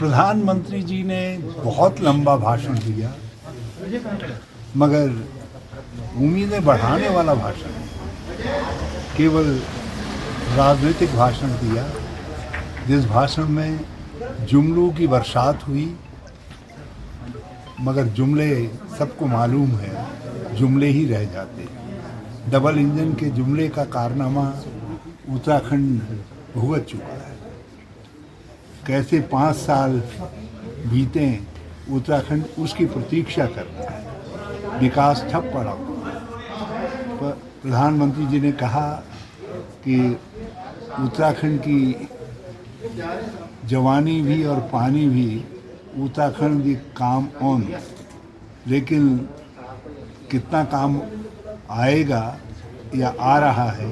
प्रधानमंत्री जी ने बहुत लंबा भाषण दिया, मगर उम्मीदें बढ़ाने वाला भाषण नहीं, केवल राजनीतिक भाषण दिया, जिस भाषण में जुमलों की बरसात हुई। मगर जुमले सबको मालूम है, जुमले ही रह जाते। डबल इंजन के जुमले का कारनामा उत्तराखंड भुगत चुका है। कैसे 5 साल बीते, उत्तराखंड उसकी प्रतीक्षा कर रहा है, विकास ठप पड़ा हुआ है। प्रधानमंत्री जी ने कहा कि उत्तराखंड की जवानी भी और पानी भी उत्तराखंड की काम ऑन, लेकिन कितना काम आएगा या आ रहा है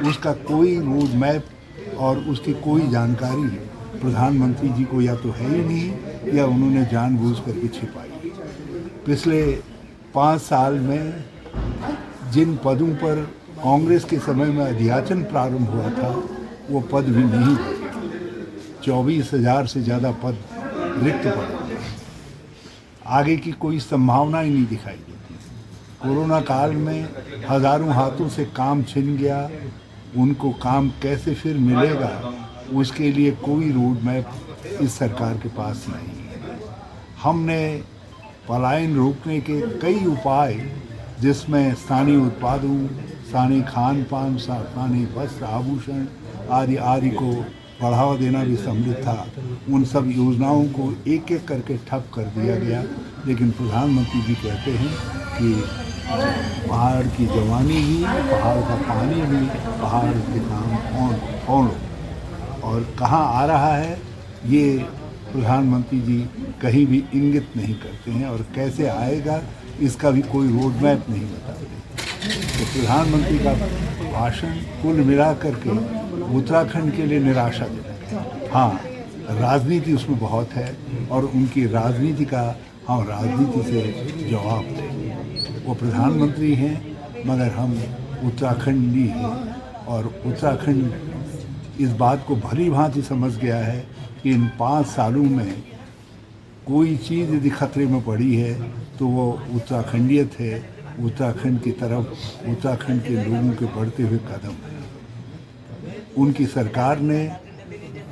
उसका कोई रोड मैप और उसकी कोई जानकारी प्रधानमंत्री जी को या तो है ही नहीं या उन्होंने जानबूझ करके छिपाई। पिछले 5 साल में जिन पदों पर कांग्रेस के समय में अध्याचन प्रारंभ हुआ था वो पद भी नहीं बचे। 24,000 से ज़्यादा पद रिक्त पड़े। आगे की कोई संभावना ही नहीं दिखाई देती। कोरोना काल में हज़ारों हाथों से काम छिन गया, उनको काम कैसे फिर मिलेगा उसके लिए कोई रोड मैप इस सरकार के पास नहीं है। हमने पलायन रोकने के कई उपाय, जिसमें स्थानीय उत्पादों, स्थानीय खान पान, स्थानीय वस्त्र आभूषण आदि आदि को बढ़ावा देना भी सम्मिलित था, उन सब योजनाओं को एक एक करके ठप कर दिया गया। लेकिन प्रधानमंत्री जी कहते हैं कि पहाड़ की जवानी भी, पहाड़ का पानी भी, पहाड़ के काम ऑन। और कहाँ आ रहा है ये प्रधानमंत्री जी कहीं भी इंगित नहीं करते हैं, और कैसे आएगा इसका भी कोई रोड मैप नहीं बताते। तो प्रधानमंत्री का भाषण कुल मिलाकर के उत्तराखंड के लिए निराशाजनक है। हाँ, राजनीति उसमें बहुत है और उनकी राजनीति का हम राजनीति से जवाब दें। वो प्रधानमंत्री हैं मगर हम उत्तराखंडी हैं, और उत्तराखंड इस बात को भली भांति समझ गया है कि इन 5 सालों में कोई चीज़ यदि खतरे में पड़ी है तो वो उत्तराखंडियत है, उत्तराखंड की तरफ उत्तराखंड के लोगों के बढ़ते हुए कदम है। उनकी सरकार ने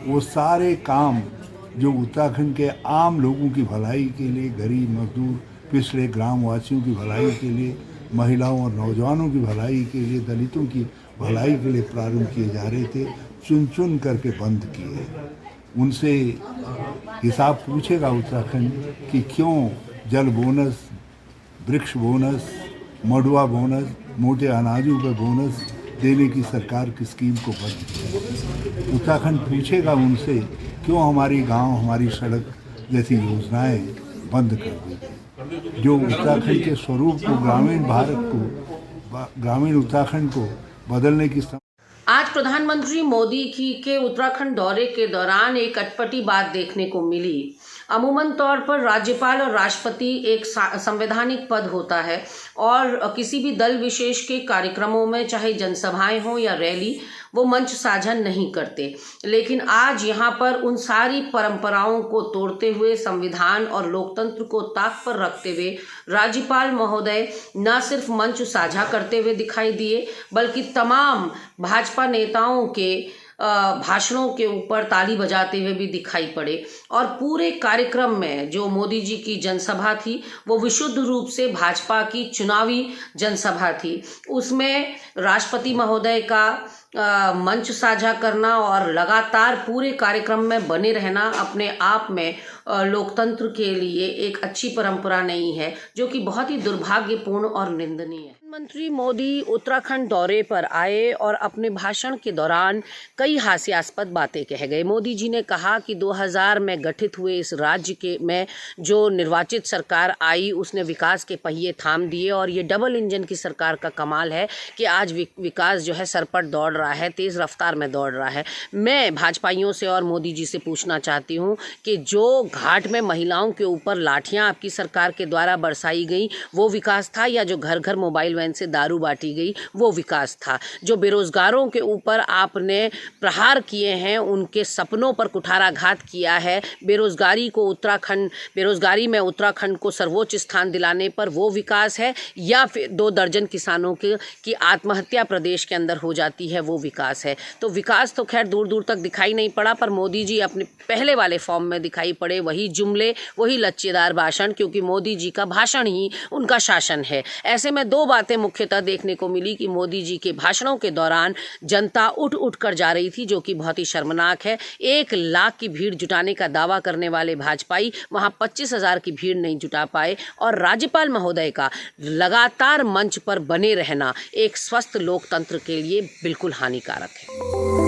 वो सारे काम जो उत्तराखंड के आम लोगों की भलाई के लिए, गरीब मजदूर पिछड़े ग्रामवासियों की भलाई के लिए, महिलाओं और नौजवानों की भलाई के लिए, दलितों की भलाई के लिए प्रारंभ किए जा रहे थे, चुन चुन करके बंद किए। उनसे हिसाब पूछेगा उत्तराखंड कि क्यों जल बोनस, वृक्ष बोनस, मडुआ बोनस, मोटे अनाजों पर बोनस देने की सरकार की स्कीम को बंद किया। उत्तराखंड पूछेगा उनसे क्यों हमारी गांव, हमारी सड़क जैसी योजनाएं बंद कर दी, जो उत्तराखंड के स्वरूप को, ग्रामीण भारत को, ग्रामीण उत्तराखंड को बदलने की। आज प्रधानमंत्री मोदी के उत्तराखंड दौरे के दौरान एक अटपटी बात देखने को मिली। अमूमन तौर पर राज्यपाल और राष्ट्रपति एक संवैधानिक पद होता है और किसी भी दल विशेष के कार्यक्रमों में, चाहे जनसभाएं हो या रैली, वो मंच साझा नहीं करते। लेकिन आज यहाँ पर उन सारी परंपराओं को तोड़ते हुए, संविधान और लोकतंत्र को ताक पर रखते हुए राज्यपाल महोदय न सिर्फ मंच साझा करते हुए दिखाई दिए, बल्कि तमाम भाजपा नेताओं के भाषणों के ऊपर ताली बजाते हुए भी दिखाई पड़े। और पूरे कार्यक्रम में जो मोदी जी की जनसभा थी वो विशुद्ध रूप से भाजपा की चुनावी जनसभा थी। उसमें राष्ट्रपति महोदय का मंच साझा करना और लगातार पूरे कार्यक्रम में बने रहना अपने आप में लोकतंत्र के लिए एक अच्छी परंपरा नहीं है, जो कि बहुत ही दुर्भाग्यपूर्ण और निंदनीय है। प्रधानमंत्री मोदी उत्तराखंड दौरे पर आए और अपने भाषण के दौरान कई हास्यास्पद बातें कह गए। मोदी जी ने कहा कि 2000 में गठित हुए इस राज्य के में जो निर्वाचित सरकार आई उसने विकास के पहिए थाम दिए, और ये डबल इंजन की सरकार का कमाल है कि आज विकास जो है सरपट दौड़ रहा है, तेज़ रफ्तार में दौड़ रहा है। मैं भाजपाइयों से और मोदी जी से पूछना चाहती हूँ कि जो घाट में महिलाओं के ऊपर लाठियां आपकी सरकार के द्वारा बरसाई गई वो विकास था, या जो घर घर मोबाइल वैन से दारू बांटी गई वो विकास था? जो बेरोजगारों के ऊपर आपने प्रहार किए हैं, उनके सपनों पर कुठाराघात किया है, बेरोजगारी में उत्तराखंड को सर्वोच्च स्थान दिलाने पर वो विकास है, या फिर 2 दर्जन किसानों की आत्महत्या प्रदेश के अंदर हो जाती है वो विकास है? तो विकास तो खैर दूर दूर तक दिखाई नहीं पड़ा, पर मोदी जी अपने पहले वाले फॉर्म में दिखाई पड़े, वही जुमले, वही लच्चेदार भाषण, क्योंकि मोदी जी का भाषण ही उनका शासन है। ऐसे में 2 बातें मुख्यतः देखने को मिली कि मोदी जी के भाषणों के दौरान जनता उठ उठ कर जा रही थी, जो कि बहुत ही शर्मनाक है। 1 लाख की भीड़ जुटाने का दावा करने वाले भाजपाई वहां 25,000 की भीड़ नहीं जुटा पाए, और राज्यपाल महोदय का लगातार मंच पर बने रहना एक स्वस्थ लोकतंत्र के लिए बिल्कुल हानिकारक है।